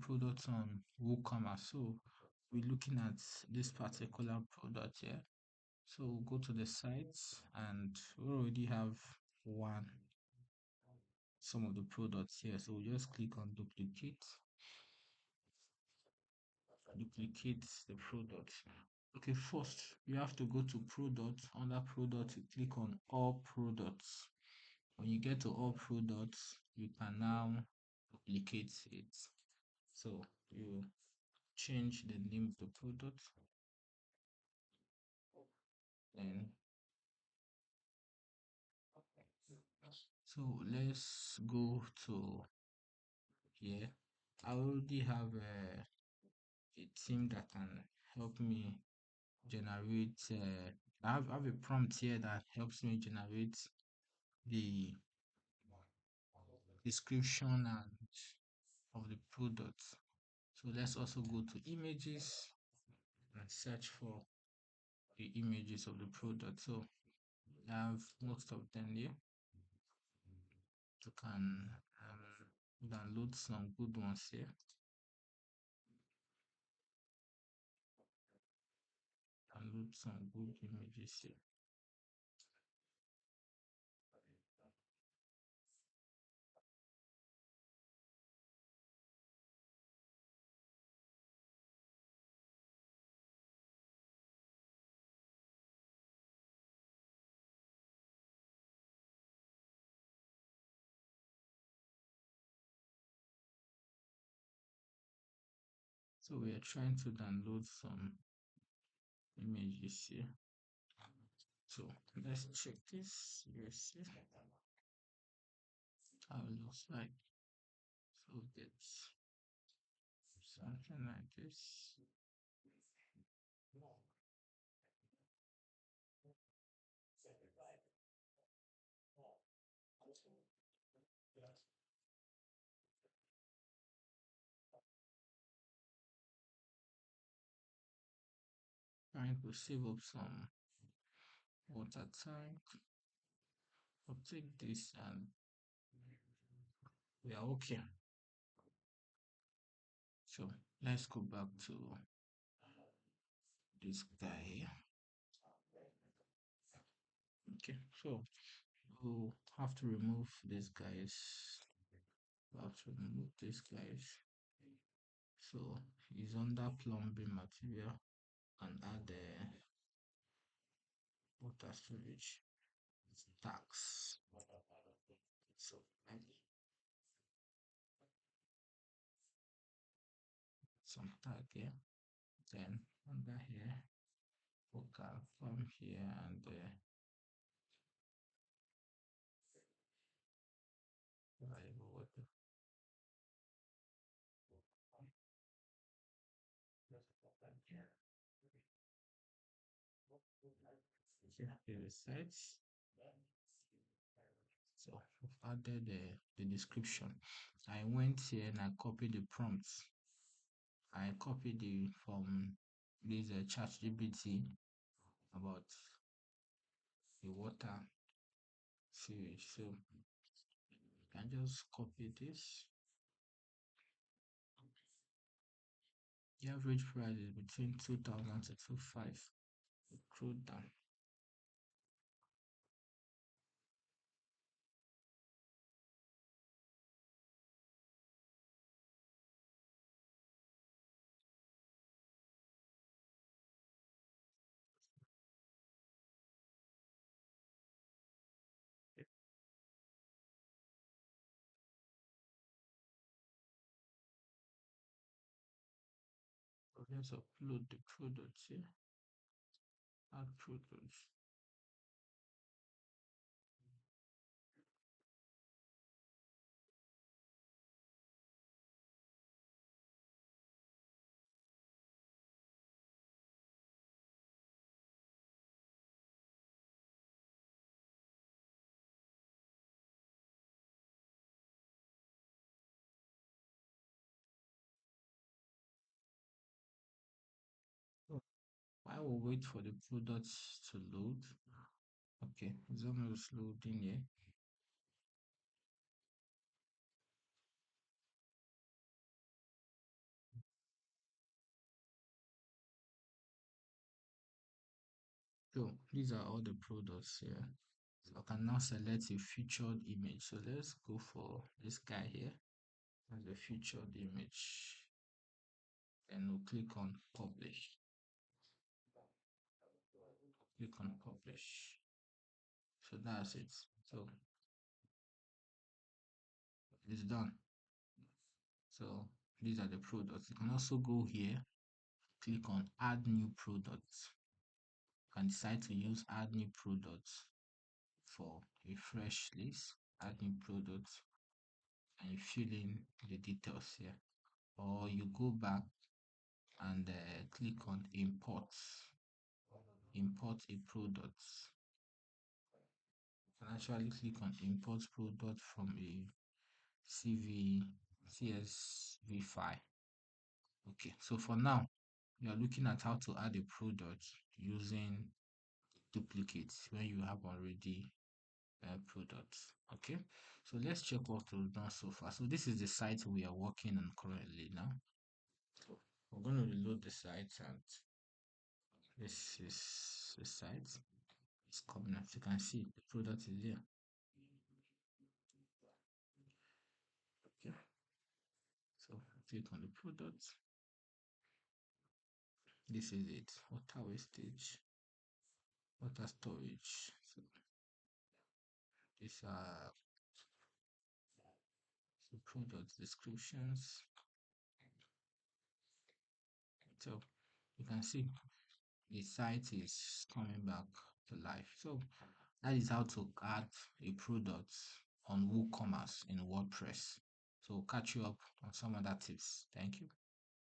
product on WooCommerce. So we're looking at this particular product here. So we'll go to the site and we already have some of the products here. So we'll just click on duplicate the product. Okay, first you have to go to product. Under product, you click on all products. When you get to all products, you can now duplicate it. So you change the name of the product, then so let's go to here. I already have a team that can help me generate I have a prompt here that helps me generate the description and of the product. So let's also go to images and search for the images of the product. So I have most of them here. You can download some good ones here. Download some good images here. So we are trying to download some images here. So let's check this. You see how it looks like. So that's something like this. Trying to save up some water tank. I'll take this and we are okay. So let's go back to this guy. Okay, so we'll have to remove these guys. We'll have to remove these guys. So he's under plumbing material and add the water storage tax. So some tag here. Then under here, vocal from here and variable water. Here is sites. So I've added the description. I went here and I copied the prompts. I copied it from this ChatGPT about the water sewage. So you can just copy this. The average price is between 2,000 to 2,500. Scroll down. So let's upload the products here. Add products. So I will wait for the products to load. Okay, it's almost loading here. So these are all the products here. So I can now select a featured image. So let's go for this guy here as a featured image. And we'll click on publish. Click on publish. So that's it. So it's done. So these are the products. You can also go here, click on add new products. You can decide to use add new products for a fresh list, add new products, and you fill in the details here. Or you go back and click on import a product. You can actually click on import product from a CSV file. Okay, so for now, you are looking at how to add a product using duplicates when you have already products. Okay, so let's check what we've done so far. So this is the site we are working on currently now. So we're going to reload the site, and this is the site. It's coming. As you can see, the product is here. Okay, so click on the product. This is it. Water wastage, water storage. So these are the product descriptions. So you can see the site is coming back to life. So that is how to add a product on WooCommerce in WordPress. So catch you up on some other tips. Thank you.